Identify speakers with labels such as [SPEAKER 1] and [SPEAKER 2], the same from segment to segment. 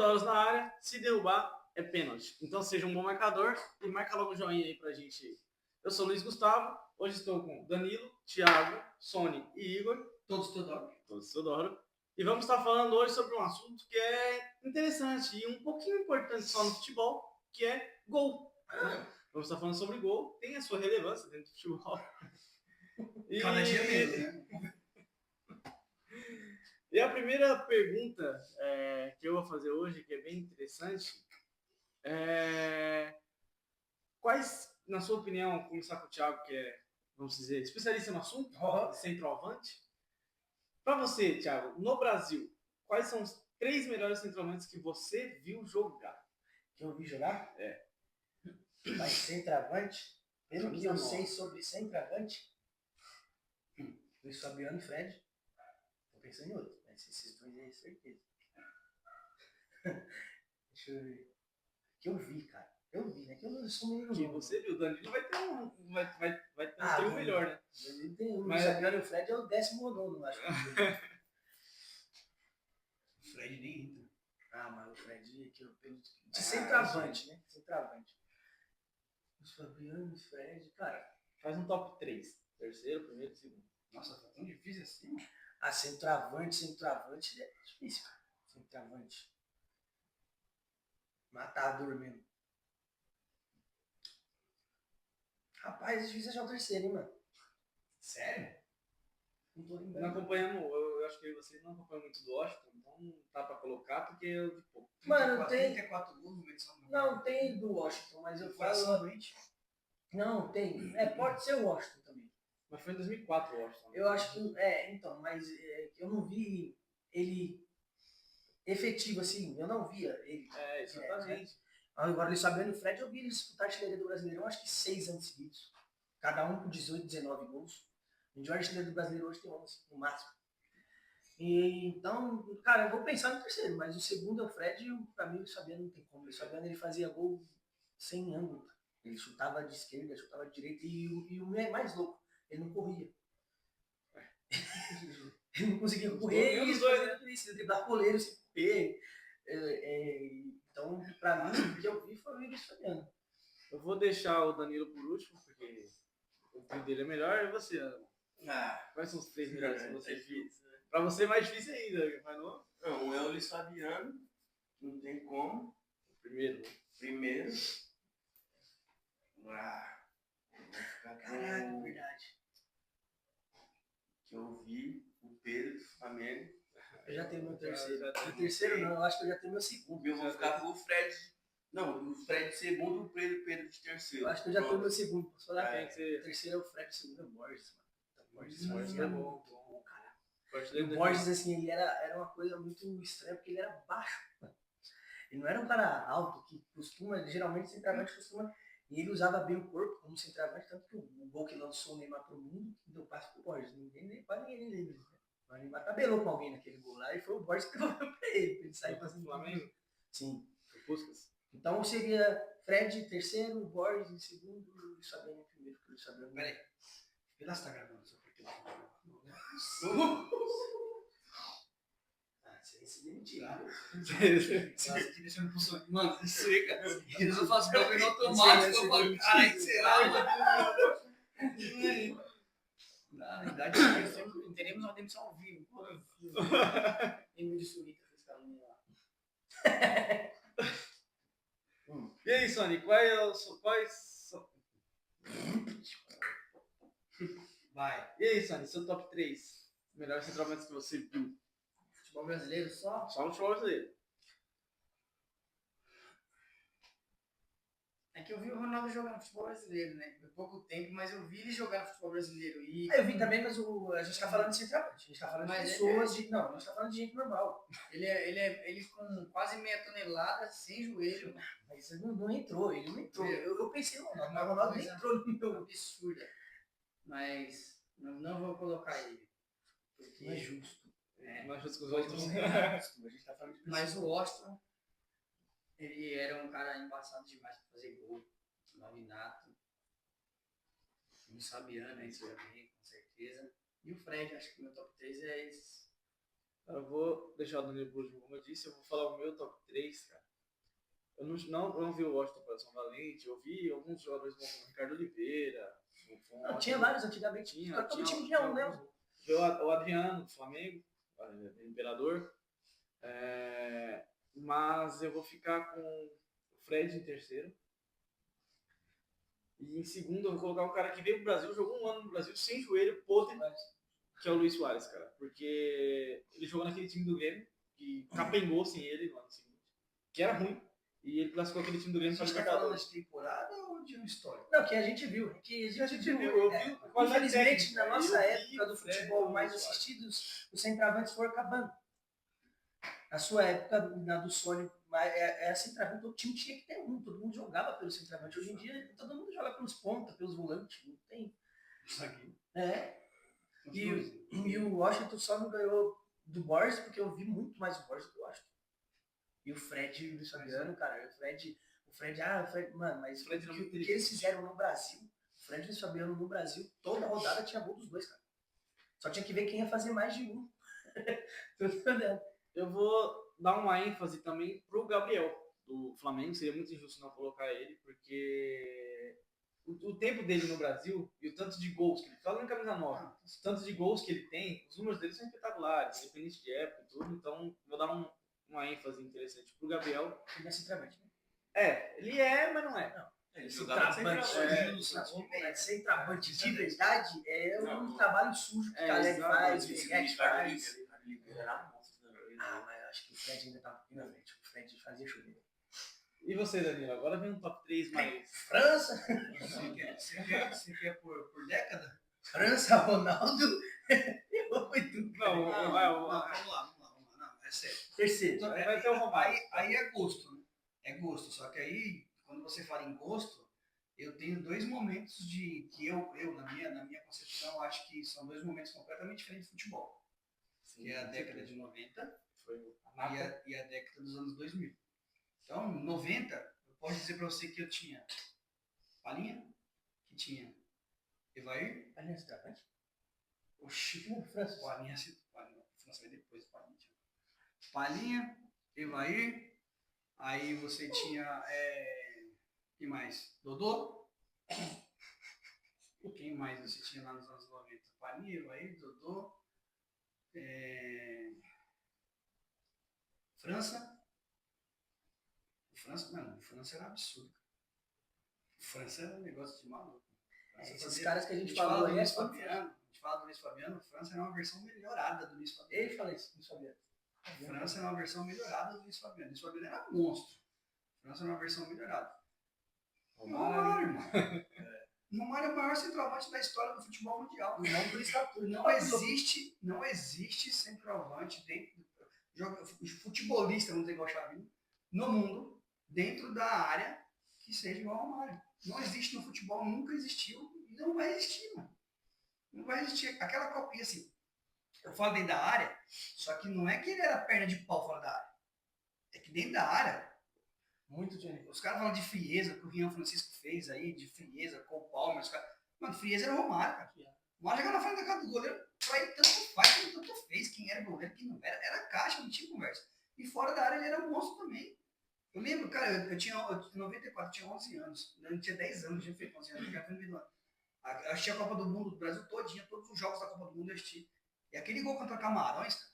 [SPEAKER 1] Teodoros na área, se derrubar, é pênalti. Então seja um bom marcador e marca logo o joinha aí pra gente. Eu sou o Luiz Gustavo, hoje estou com Danilo, Thiago, Sony e Igor. Todos Teodoro. E vamos estar falando hoje sobre um assunto que é interessante e um pouquinho importante só no futebol, que é gol. Vamos estar falando sobre gol, tem a sua relevância dentro do futebol.
[SPEAKER 2] Cada dia menos, né?
[SPEAKER 1] E a primeira pergunta que eu vou fazer hoje, que é bem interessante, quais, na sua opinião, começar com o Thiago, que é, vamos dizer, especialista no assunto, centroavante. Para você, Thiago, no Brasil, quais são os 3 melhores centroavantes que você viu jogar?
[SPEAKER 2] Que eu vi jogar?
[SPEAKER 1] É.
[SPEAKER 2] Mas centroavante, pelo que eu sei sobre centroavante, Luiz Fabiano e Fred. Tô pensando em outro, mas esses dois aí, certeza. Deixa eu ver. Que eu vi, cara. Eu vi, né? Que eu não sou menino.
[SPEAKER 1] Que você viu, o Danilo vai ter um. Vai ter um melhor, né?
[SPEAKER 2] Ele tem o Luiz Fabiano e o Fred é o 19º, acho que.
[SPEAKER 3] O Fred nem entra.
[SPEAKER 2] Ah, mas o Fred aqui, de centroavante, né? Centroavante. Luiz Fabiano e Fred, cara.
[SPEAKER 1] Faz um top 3. Terceiro, primeiro, segundo.
[SPEAKER 3] Nossa, tá tão difícil assim, mano.
[SPEAKER 2] Ah, centroavante é difícil, cara. Centroavante. Matador mesmo. Rapaz, é difícil achar o terceiro, hein, mano?
[SPEAKER 3] Sério?
[SPEAKER 2] Não tô lembrando.
[SPEAKER 1] Não acompanhamos, eu acho que você não acompanha muito do Washington, então não tá pra colocar, porque eu vi pouco.
[SPEAKER 2] Mano, tem.
[SPEAKER 3] 34 gols no edição.
[SPEAKER 2] Não, tem do Washington, mas eu falo. Não, tem. Pode ser o Washington também.
[SPEAKER 1] Mas foi em 2004 o Washington.
[SPEAKER 2] Eu acho que. Então, mas eu não vi ele efetivo assim, eu não via ele.
[SPEAKER 1] Exatamente.
[SPEAKER 2] Agora, Luiz Fabiano e o Fred, eu vi eles disputar a artilharia do Brasileirão, acho que 6 anos seguidos. Cada um com 18, 19 gols. O melhor artilheiro do Brasileiro hoje tem 11, no máximo. E, então, cara, eu vou pensar no terceiro, mas o segundo é o Fred e pra mim o Luiz Fabiano não tem como. O Luiz Fabiano ele fazia gol sem ângulo. Ele chutava de esquerda, chutava de direita e o mais louco, ele não corria. Ele não conseguia correr e ele driblar goleiro, se pé. Então, pra mim, o que eu vi foi o Luiz Fabiano.
[SPEAKER 1] Eu vou deixar o Danilo por último, porque o time dele é melhor. E você, Ana? Quais são os 3 melhores que você viu? Pra você é mais difícil ainda, mas não?
[SPEAKER 4] Não, um é o Luiz Fabiano, não tem como.
[SPEAKER 1] Primeiro.
[SPEAKER 2] Caraca, verdade.
[SPEAKER 4] Que eu vi o Pedro do Flamengo.
[SPEAKER 2] Eu já tenho meu terceiro. Meu terceiro não, eu acho que eu já tenho meu segundo.
[SPEAKER 4] Eu vou ficar com o Fred. Não, o Fred de segundo e o Pedro de terceiro.
[SPEAKER 2] Eu acho que eu já tenho meu segundo. Posso falar?
[SPEAKER 1] O
[SPEAKER 2] terceiro é o Fred, o segundo é o Borges, mano.
[SPEAKER 1] Borges é bom,
[SPEAKER 2] cara. O Borges, assim, ele era uma coisa muito estranha, porque ele era baixo, mano. Ele não era um cara alto, que geralmente centroavante costuma. E ele usava bem o corpo como centroavante, tanto que o gol que lançou o Neymar pro mundo deu passe pro Borges. Quase ninguém lembra. O Neymar tabelou com alguém naquele gol lá e foi o Borges que devolveu pra ele sair fazendo
[SPEAKER 1] Flamengo?
[SPEAKER 2] Sim.
[SPEAKER 1] Puskas.
[SPEAKER 2] Então seria Fred em terceiro, Borges em segundo e o Luiz Fabiano em primeiro. Porque o Luiz Fabiano...
[SPEAKER 3] Peraí. Vê tá gravando só porque não tá gravando.
[SPEAKER 2] Isso é mentira.
[SPEAKER 3] Você aqui deixando pro sonho. Mano, seca. Eu faço bagulho automático. Eu falo, caralho, será, mano? Na verdade, teremos uma demissão ao vivo.
[SPEAKER 2] Emílio Surita fez caminho lá.
[SPEAKER 1] E aí, Sony, quais são...
[SPEAKER 3] Vai.
[SPEAKER 1] E aí, Sony, seu top 3 melhores centroavantes que você viu?
[SPEAKER 2] Futebol brasileiro só?
[SPEAKER 1] Só no futebol brasileiro.
[SPEAKER 3] É que eu vi o Ronaldo jogar no futebol brasileiro, né? Por pouco tempo, mas eu vi ele jogar no futebol brasileiro. E...
[SPEAKER 2] Eu vi também, mas a gente tá falando de centroavante. A gente tá falando de pessoas Não, a gente tá falando de gente normal.
[SPEAKER 3] Ele com quase meia tonelada, sem joelho.
[SPEAKER 2] Mas ele não entrou, ele não entrou. Eu pensei, não, mas o Ronaldo nem entrou no meu...
[SPEAKER 3] Absurda. Mas não vou colocar ele. Porque
[SPEAKER 2] não é justo.
[SPEAKER 1] Não é justo com os outros.
[SPEAKER 2] A gente tá falando de pessoas.
[SPEAKER 3] Mas o Washington, ele era um cara embaçado demais pra fazer gol. Malinato. O Fabiano, isso também, com certeza. E o Fred, acho que meu top 3 é esse.
[SPEAKER 1] Eu vou deixar o Danilo por último, como eu disse, eu vou falar o meu top 3, cara. Eu não vi o Washington Coração Valente, eu vi alguns jogadores como o Ricardo Oliveira,
[SPEAKER 2] Não, tinha vários antigamente.
[SPEAKER 1] Tinha,
[SPEAKER 2] Todo time tinha um, né?
[SPEAKER 1] o Adriano, do Flamengo, o Imperador. Mas eu vou ficar com o Fred em terceiro. E em segundo eu vou colocar um cara que veio pro Brasil, jogou um ano no Brasil sem joelho, podre, que é o Luis Soares, cara. Porque ele jogou naquele time do Grêmio, que capengou sem ele no ano seguinte, que era ruim. E ele classificou aquele time do Grêmio
[SPEAKER 4] Você
[SPEAKER 1] para
[SPEAKER 4] está falando
[SPEAKER 1] Libertadores.
[SPEAKER 4] de temporada ou de uma história?
[SPEAKER 2] Não, que a gente viu. Que a gente viu.
[SPEAKER 1] Eu vi qualidade
[SPEAKER 2] Infelizmente,
[SPEAKER 1] técnica,
[SPEAKER 2] na nossa
[SPEAKER 1] eu vi
[SPEAKER 2] época do
[SPEAKER 1] o Fred
[SPEAKER 2] futebol
[SPEAKER 1] e o
[SPEAKER 2] mais
[SPEAKER 1] Luis Soares.
[SPEAKER 2] assistido, os centroavantes foram acabando. Na sua época, na do Sony, era centroavante, todo time tinha que ter um, todo mundo jogava pelo centroavante. Hoje em dia, todo mundo joga pelos pontas, pelos volantes, não tem.
[SPEAKER 4] Isso aqui.
[SPEAKER 2] E o Washington só não ganhou do Borges, porque eu vi muito mais o Borges do que o Washington. E o Fred e o Luiz Fabiano, cara, o Fred, mano, mas
[SPEAKER 1] Fred
[SPEAKER 2] o
[SPEAKER 1] não
[SPEAKER 2] que eles fizeram no Brasil, o Fred e o Luiz Fabiano no Brasil, toda rodada tinha gol dos dois, cara. Só tinha que ver quem ia fazer mais de um. Tô entendendo.
[SPEAKER 1] Eu vou dar uma ênfase também pro Gabriel, do Flamengo. Seria muito injusto não colocar ele, porque o tempo dele no Brasil e o tanto de gols que ele faz na camisa 9, o tanto de gols que ele tem, os números dele são espetaculares, independente de época e tudo. Então, vou dar uma ênfase interessante pro Gabriel.
[SPEAKER 2] Ele é centroavante, né?
[SPEAKER 1] Ele é, mas não é.
[SPEAKER 2] Não.
[SPEAKER 4] Ele
[SPEAKER 2] Centroavante, centroavante de verdade é um trabalho sujo que o Caleri faz, o Miguel faz. Ah, mas eu acho que o Fred ainda tá um pouquinho na frente. O Fred fazia chover.
[SPEAKER 1] E você, Danilo? Agora vem um top 3 mais...
[SPEAKER 2] França,
[SPEAKER 4] Você quer por década?
[SPEAKER 2] França, Ronaldo. Eu muito.
[SPEAKER 1] Não,
[SPEAKER 4] Vamos lá. Não, é sério.
[SPEAKER 2] Terceiro.
[SPEAKER 4] Então,
[SPEAKER 1] Vai ter o Romário.
[SPEAKER 4] Aí é gosto, né? É gosto. Só que aí, quando você fala em gosto, eu tenho dois momentos de que eu na minha concepção, acho que são dois momentos completamente diferentes de futebol. Que é a década de 90
[SPEAKER 1] Foi a
[SPEAKER 4] e a década dos anos 2000. Então, 90, eu posso dizer para você que eu tinha Palinha, que tinha Evair.
[SPEAKER 2] Palinha centroavante?
[SPEAKER 4] Oxi,
[SPEAKER 2] França.
[SPEAKER 4] Palinha, França vai depois, Palinha, Evair, aí você tinha, quem mais? Dodô? Quem mais você tinha lá nos anos 90? Palinha, Evair, Dodô, França. O França era absurdo. O França era um negócio de maluco.
[SPEAKER 2] Esses caras que a gente falou aí,
[SPEAKER 4] A gente fala do Luiz Fabiano, o França era uma versão melhorada do Luiz Fabiano.
[SPEAKER 2] Ele fala isso, Luiz Fabiano.
[SPEAKER 4] A França era uma versão melhorada do Luiz Fabiano. O Luiz Fabiano era monstro. A França era uma versão melhorada. Romário, irmão. O Romário é o maior centroavante da história do futebol mundial.
[SPEAKER 2] Não por estatura.
[SPEAKER 4] Não existe centroavante dentro futebolista, vamos dizer igual o Xavi, no mundo, dentro da área, que seja igual ao Romário. Não existe no futebol, nunca existiu e não vai existir, mano. Não vai existir. Aquela copinha assim, eu falo dentro da área, só que não é que ele era perna de pau fora da área. É que dentro da área,
[SPEAKER 2] muito dinheiro.
[SPEAKER 4] os caras falam de frieza, que o Rian Francisco fez aí, de frieza, com o Palmer, os caras. Mano, frieza era o Romário, cara. O Romário chegava na frente da casa do goleiro, pra ele tanto faz, como tanto fez, quem era goleiro, quem não era. Era caixa, não tinha conversa. E fora da área ele era um monstro também. Eu lembro, cara, eu tinha 94, eu tinha 11 anos. Eu tinha 10 anos, eu tinha feito 11 anos, eu já fui no Milan. Eu assisti a Copa do Mundo do Brasil todinha, todos os jogos da Copa do Mundo eu assisti. E aquele gol contra Camarões, cara,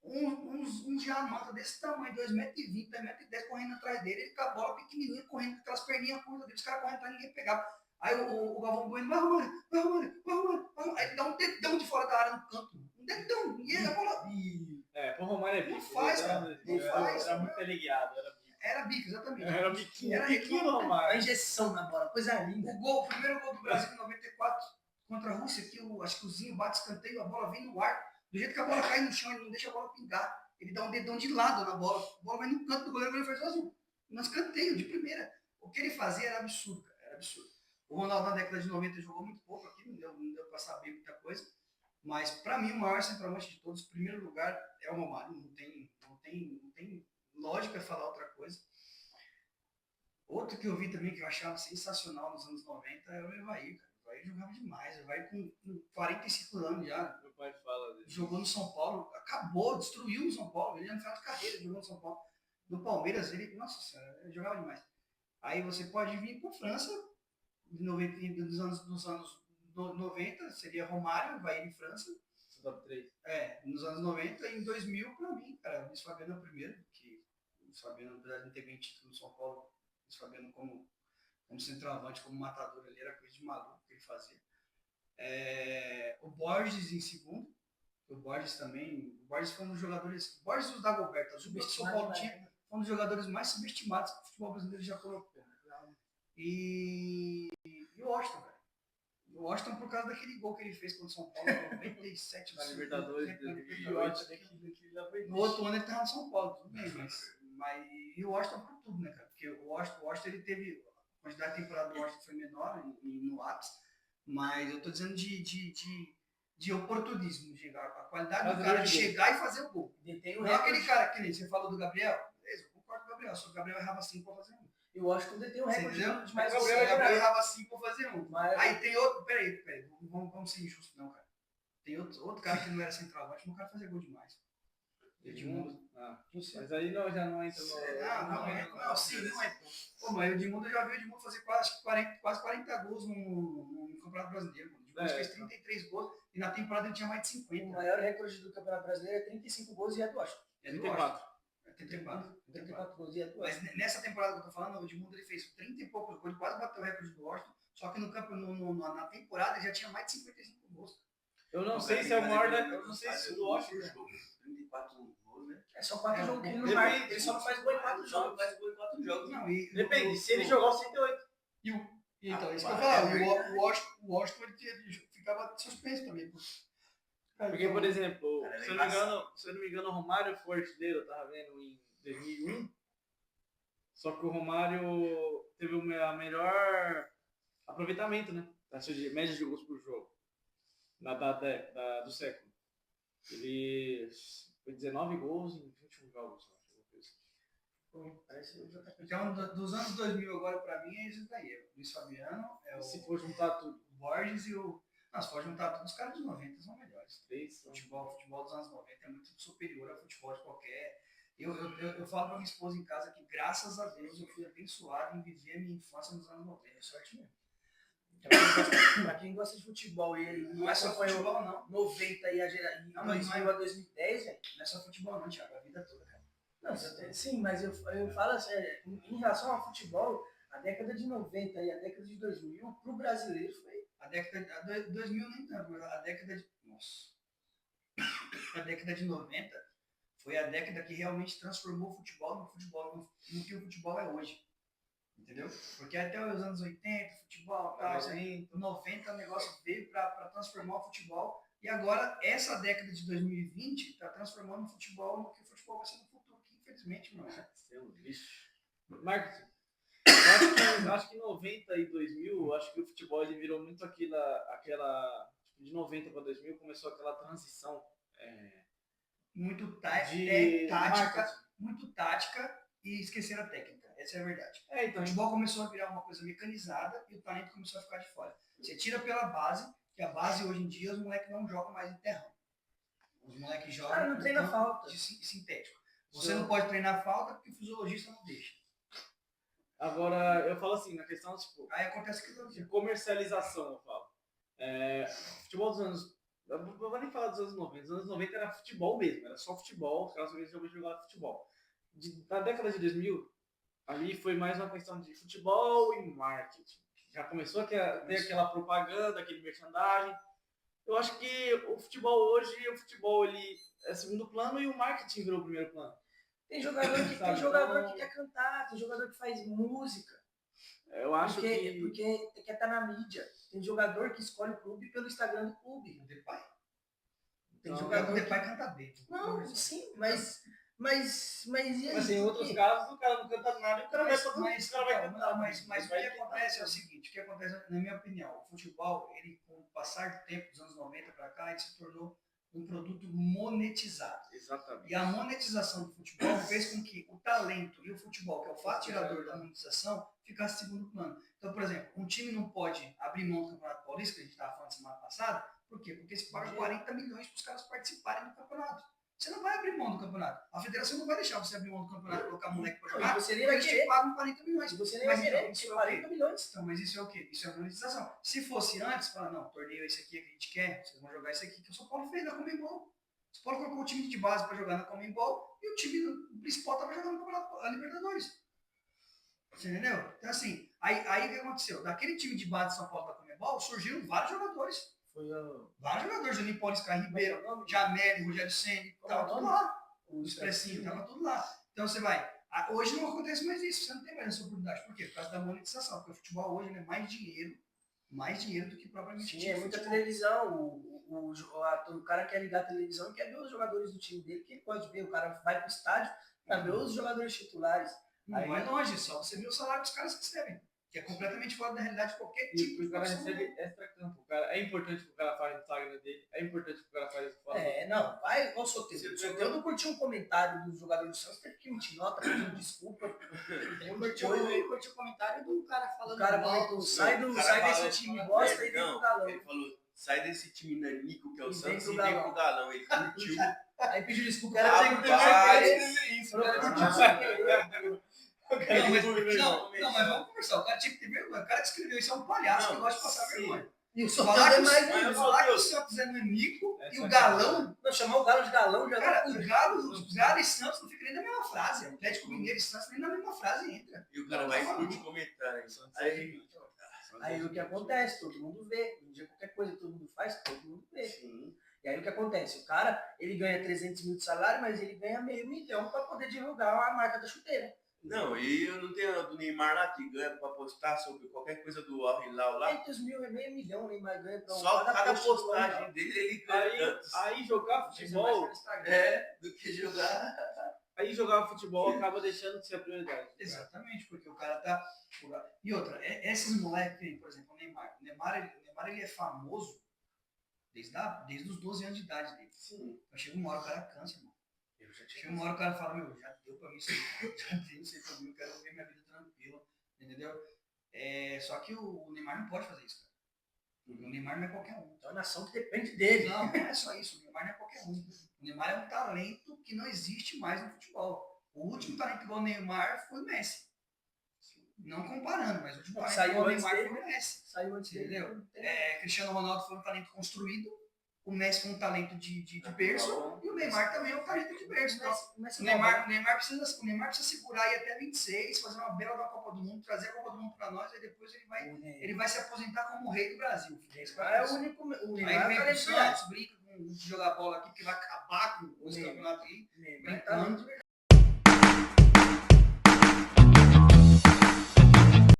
[SPEAKER 4] uns diamantes desse tamanho, 2,20 m, 2,10 m, correndo atrás dele, ele com a bola pequenininha, correndo com aquelas perninhas curtas dele, os caras correndo atrás, ninguém pegava. Aí o Galvão Bueno, vai Romário. Aí ele dá um dedão de fora da área no canto. Um dedão, e aí a bola...
[SPEAKER 1] Pro Romário é bico.
[SPEAKER 4] Não faz, cara. Não faz.
[SPEAKER 1] Era muito ligado, era bico.
[SPEAKER 4] Era bico, exatamente.
[SPEAKER 1] Era biquinho.
[SPEAKER 4] Era
[SPEAKER 1] Biquinho,
[SPEAKER 2] A
[SPEAKER 1] Romário.
[SPEAKER 2] injeção na bola, coisa linda.
[SPEAKER 4] O primeiro gol do Brasil em 94 contra a Rússia, que acho que o Zinho bate escanteio, a bola vem no ar. Do jeito que a bola cai no chão, ele não deixa a bola pingar. Ele dá um dedão de lado na bola. A bola vai no canto do goleiro, ele faz sozinho. Um escanteio, de primeira. O que ele fazia era absurdo, cara. Era absurdo. O Ronaldo na década de 90 jogou muito pouco aqui, não deu pra saber muita coisa. Mas, pra mim, o maior centroavante de todos, em primeiro lugar, é o Romário. Não tem lógica falar outra coisa. Outro que eu vi também, que eu achava sensacional nos anos 90, é o Evair, cara. O Evair velho jogava demais. O velho com 45 anos já.
[SPEAKER 1] Meu pai fala dele.
[SPEAKER 4] Jogou no São Paulo, acabou, destruiu o São Paulo. Ele ia no final de carreira, jogou no São Paulo. No Palmeiras, ele, nossa senhora, ele jogava demais. Aí você pode vir para a França, nos anos 90, seria Romário, vai ir em França.
[SPEAKER 1] Top 3.
[SPEAKER 4] Nos anos 90 e em 2000, para mim, cara, o Luiz Fabiano é o primeiro, porque o Luiz Fabiano, apesar de não ter ganho título no São Paulo, o Luiz Fabiano como centroavante, como matador, ele era coisa de maluco que ele fazia. O Borges em segundo. O Borges também. O Borges foi um dos jogadores. O Borges e o Dagoberto, o São Paulo tinha, foi um dos jogadores mais subestimados que o futebol brasileiro já colocou. E o Washington, velho. O Washington, por causa daquele gol que ele fez contra o São Paulo em 97.
[SPEAKER 1] Na Libertadores,
[SPEAKER 4] no outro ano ele estava no São Paulo, tudo bem, e o Washington por tudo, né, cara? Porque o Washington ele teve. A quantidade de temporada do Washington foi menor no ápice, mas eu tô dizendo de oportunismo, a qualidade do cara de chegar e fazer o gol. Não é aquele cara que nem você falou do Gabriel, beleza, eu concordo com o Gabriel, só que o Gabriel errava 5 para fazer 1.
[SPEAKER 2] Eu acho que detém o recorde de mais
[SPEAKER 4] o Gabriel errava 5 para fazer 1. Aí tem outro, peraí, vamos ser injustos não, cara. Tem outro cara que não era centroavante, mas o cara fazia gol demais.
[SPEAKER 1] Edmundo. Mas aí já não entra no.
[SPEAKER 4] Não, sim, não é. Pô, mas o Edmundo, eu já vi o Edmundo fazer quase 40 gols no Campeonato Brasileiro. O Edmundo fez 33 gols e na temporada ele tinha mais de 50.
[SPEAKER 2] O maior recorde do Campeonato Brasileiro é 35 gols e é do Washington. 34 gols e é do Washington.
[SPEAKER 4] Mas nessa temporada que eu tô falando, o Edmundo ele fez 30 e poucos gols, quase bateu o recorde do Washington, só que na temporada ele já tinha mais de 55 gols.
[SPEAKER 1] Eu não sei se é o maior eu não sei se o do Washington.
[SPEAKER 5] 34 gols, né?
[SPEAKER 2] É só 4 jogos que ele não marca. Ele só não faz gol em 4 jogos.
[SPEAKER 5] Faz gol em 4 jogos.
[SPEAKER 1] Depende, se ele jogar o 108.
[SPEAKER 4] Então, isso que eu falava. O Washington ele ficava suspenso também.
[SPEAKER 1] Porque, por exemplo, se eu não me engano, o Romário foi artilheiro, eu tava vendo em 2001. Só que o Romário teve o melhor aproveitamento, né? Taxa de média de gols por jogo. Do século. Ele foi 19 gols em 21 jogos.
[SPEAKER 4] Então, dos anos 2000 agora pra mim é isso daí. É o Luiz Fabiano,
[SPEAKER 1] se for juntar tudo.
[SPEAKER 4] O Borges e o... Não, se for juntar tudo, os caras dos 90 são melhores.
[SPEAKER 1] O
[SPEAKER 4] futebol dos anos 90 é muito superior ao futebol de qualquer... Eu falo pra minha esposa em casa que, graças a Deus, eu fui abençoado em viver a minha infância nos anos 90. É sorte mesmo.
[SPEAKER 2] Pra quem gosta de futebol
[SPEAKER 4] não é só futebol, não.
[SPEAKER 2] 90 e a geração. Não, mas 2000 a 2010, velho.
[SPEAKER 4] Não é só futebol, não, Thiago. A vida toda, cara.
[SPEAKER 2] Não, sim, mas eu falo assim, em relação ao futebol, a década de 90 e a década de 2000, pro brasileiro foi.
[SPEAKER 4] A década de 2000 nem tanto, a década de. Nossa. A década de 90 foi a década que realmente transformou o futebol no que o futebol é hoje. Entendeu? Porque até os anos 80, futebol, tal, 90 o negócio veio para transformar o futebol. E agora, essa década de 2020 está transformando o futebol no que o futebol vai ser no futuro, que infelizmente não é.
[SPEAKER 1] Isso é um lixo. Marketing. Acho que em 90 e 2000, acho que o futebol ele virou muito aquela de 90 para 2000 começou aquela transição.
[SPEAKER 4] Muito tática e esquecer a técnica. Essa é a verdade.
[SPEAKER 1] Então,
[SPEAKER 4] o futebol começou a virar uma coisa mecanizada e o talento começou a ficar de fora. Você tira pela base, que a base hoje em dia os moleques não jogam mais em terrão. Os moleques jogam
[SPEAKER 2] não treina falta.
[SPEAKER 4] De sintético. Você não pode treinar falta porque o fisiologista não deixa.
[SPEAKER 1] Agora, eu falo assim, na questão tipo,
[SPEAKER 4] aí acontece que
[SPEAKER 1] de comercialização, eu falo. Futebol dos anos... Eu não vou nem falar dos anos 90. Os anos 90 era futebol mesmo, era só futebol, os caras jogavam futebol. Na década de 2000, ali foi mais uma questão de futebol e marketing. Já começou a ter aquela propaganda, aquele merchandising. Eu acho que o futebol hoje, ele é segundo plano e o marketing virou o primeiro plano.
[SPEAKER 2] Tem jogador que quer cantar, tem jogador que faz música.
[SPEAKER 1] Eu acho
[SPEAKER 2] porque quer estar na mídia. Tem jogador que escolhe o clube pelo Instagram do clube.
[SPEAKER 4] O Depay.
[SPEAKER 2] Tem jogador
[SPEAKER 4] o Depay canta bem.
[SPEAKER 2] Não, sim, mas e aí?
[SPEAKER 1] Mas em outros casos, o cara não canta nada e o cara vai cantar.
[SPEAKER 4] Mas o que acontece é o seguinte, o que acontece, na minha opinião, o futebol, ele, com o passar do tempo, dos anos 90 para cá, ele se tornou um produto monetizado.
[SPEAKER 1] Exatamente.
[SPEAKER 4] E a monetização do futebol fez com que o talento e o futebol, que é o fato tirador da monetização, ficasse em segundo plano. Então, por exemplo, um time não pode abrir mão do Campeonato Paulista, que a gente estava falando semana passada. Por quê? Porque se paga 40 milhões para os caras participarem do campeonato. Você não vai abrir mão do campeonato. A federação não vai deixar você abrir mão do campeonato e colocar moleque para jogar.
[SPEAKER 2] E você nem vai
[SPEAKER 4] porque
[SPEAKER 2] querer.
[SPEAKER 4] pagam 40 milhões.
[SPEAKER 2] E você nem vai
[SPEAKER 4] Mas
[SPEAKER 2] querer,
[SPEAKER 4] então,
[SPEAKER 2] porque
[SPEAKER 4] isso é o
[SPEAKER 2] 40
[SPEAKER 4] quê?
[SPEAKER 2] milhões.
[SPEAKER 4] Então, mas isso é o quê? Isso é a monetização. Se fosse antes, fala, não, torneio esse aqui que a gente quer, vocês vão jogar esse aqui, que o São Paulo fez na Conmebol. O São Paulo colocou o time de base para jogar na Conmebol e o time principal estava jogando no Campeonato a Libertadores. Você entendeu? Então, assim, aí o que aconteceu? Daquele time de base de São Paulo da Conmebol, surgiram vários jogadores.
[SPEAKER 2] Foi o...
[SPEAKER 4] Vários jogadores, Juninho Paulo Scar Ribeiro, Jamel, Rogério Ceni, tava tudo lá. O Expressinho, tava tudo lá. Então você vai. Hoje não acontece mais isso, você não tem mais essa oportunidade. Por quê? Por causa da monetização. Porque o futebol hoje é mais dinheiro do que propriamente
[SPEAKER 2] Sim,
[SPEAKER 4] time
[SPEAKER 2] é
[SPEAKER 4] de
[SPEAKER 2] muita
[SPEAKER 4] futebol.
[SPEAKER 2] televisão. O cara quer ligar a televisão e quer ver os jogadores do time dele, que ele pode ver. O cara vai pro estádio pra ver os jogadores titulares.
[SPEAKER 4] Não
[SPEAKER 2] Aí-
[SPEAKER 4] vai longe, só você vê o salário que os caras recebem. Que é completamente fora da realidade de qualquer tipo
[SPEAKER 1] E
[SPEAKER 4] de
[SPEAKER 1] o cara
[SPEAKER 4] profissão.
[SPEAKER 1] recebe extra-campo. É importante que o cara faz no Instagram dele. É importante que o cara faz no
[SPEAKER 2] Não, vai igual o Soteldo. O Soteldo curtiu um comentário do jogador do Santos, teve que emitir nota, pedindo desculpa.
[SPEAKER 3] Eu curti o comentário do cara falando
[SPEAKER 2] O cara
[SPEAKER 3] mal.
[SPEAKER 2] comentou, sai
[SPEAKER 5] O cara
[SPEAKER 2] desse
[SPEAKER 5] fala-
[SPEAKER 2] time bosta e vem pro Galão.
[SPEAKER 5] Ele falou, sai desse time nanico que é o
[SPEAKER 2] E vem
[SPEAKER 5] Santos
[SPEAKER 2] pro
[SPEAKER 5] e vem
[SPEAKER 2] Galão.
[SPEAKER 5] pro Galão. Ele curtiu.
[SPEAKER 2] Aí pediu desculpa,
[SPEAKER 5] Ah,
[SPEAKER 2] o cara tinha que
[SPEAKER 5] vai.
[SPEAKER 2] ter isso. O cara curtiu sem querer.
[SPEAKER 4] Não, mas vamos conversar. O cara tinha que ter vergonha. O cara que escreveu isso é um palhaço que
[SPEAKER 5] Não,
[SPEAKER 4] gosta de passar
[SPEAKER 5] sim.
[SPEAKER 4] vergonha.
[SPEAKER 2] E o
[SPEAKER 4] Falar
[SPEAKER 2] Soteldo
[SPEAKER 4] que
[SPEAKER 2] é
[SPEAKER 4] o
[SPEAKER 2] mais
[SPEAKER 5] mas
[SPEAKER 2] um.
[SPEAKER 5] eu
[SPEAKER 4] falar que o Santos é nanico e o
[SPEAKER 1] Essa
[SPEAKER 4] Galão.
[SPEAKER 2] Não, chamar o Galo de Galão já
[SPEAKER 4] Cara,
[SPEAKER 2] não.
[SPEAKER 4] o Galo e Santos não ficam nem na mesma frase. O Atlético Mineiro e Santos nem na mesma frase entra.
[SPEAKER 5] E o cara vai e curte comentário. Aí,
[SPEAKER 2] Aí o que acontece? Todo mundo vê. Um dia qualquer coisa que todo mundo faz, todo mundo vê.
[SPEAKER 5] sim.
[SPEAKER 2] E aí o que acontece? O cara, ele ganha 300 mil de salário, mas ele ganha meio milhão para poder divulgar a marca da chuteira.
[SPEAKER 5] Não, e eu não tenho a do Neymar lá que ganha pra postar sobre qualquer coisa do Al Hilal lá.
[SPEAKER 2] 500 mil é meio milhão, o Neymar ganha pra
[SPEAKER 5] Só cada
[SPEAKER 2] post
[SPEAKER 5] postagem dele ele ganha tantos.
[SPEAKER 1] Aí jogar futebol.
[SPEAKER 5] Do que jogar.
[SPEAKER 1] Aí jogar futebol acaba deixando de ser a prioridade.
[SPEAKER 4] Exatamente, porque o cara tá. E outra, esses moleques aí, por exemplo, o Neymar. O Neymar ele é famoso desde os 12 anos de idade dele.
[SPEAKER 5] Sim.
[SPEAKER 4] Então chega uma hora o cara cansa, irmão. Chega uma hora o cara fala, meu, já deu pra mim isso aí, já deu isso aí pra mim, eu quero ver minha vida tranquila, entendeu? Só que o Neymar não pode fazer isso, cara. O Neymar não é qualquer um.
[SPEAKER 2] Então é uma nação que depende dele.
[SPEAKER 4] Não, não é só isso, o Neymar não é qualquer um. O Neymar é um talento que não existe mais no futebol. O último talento igual o Neymar foi o Messi. Não comparando, mas o último talento
[SPEAKER 2] Saiu
[SPEAKER 4] igual o
[SPEAKER 2] antes
[SPEAKER 4] Neymar
[SPEAKER 2] dele.
[SPEAKER 4] foi o Messi.
[SPEAKER 2] Saiu antes dele.
[SPEAKER 4] Entendeu? Cristiano Ronaldo foi um talento construído, o Messi foi um talento de berço, e o Neymar também é um talento de berço. Então, o Neymar precisa segurar aí até 26, fazer uma bela da Copa do Mundo, trazer a Copa do Mundo para nós, aí depois ele vai se aposentar como rei do Brasil.
[SPEAKER 2] É o único. O
[SPEAKER 4] Aí
[SPEAKER 2] Neymar
[SPEAKER 4] vem
[SPEAKER 2] tá
[SPEAKER 4] pro
[SPEAKER 2] de verdade.
[SPEAKER 4] Santos, brinca com jogar bola aqui, que vai acabar com os campeonatos aí.
[SPEAKER 2] Neymar tá lindo de verdade.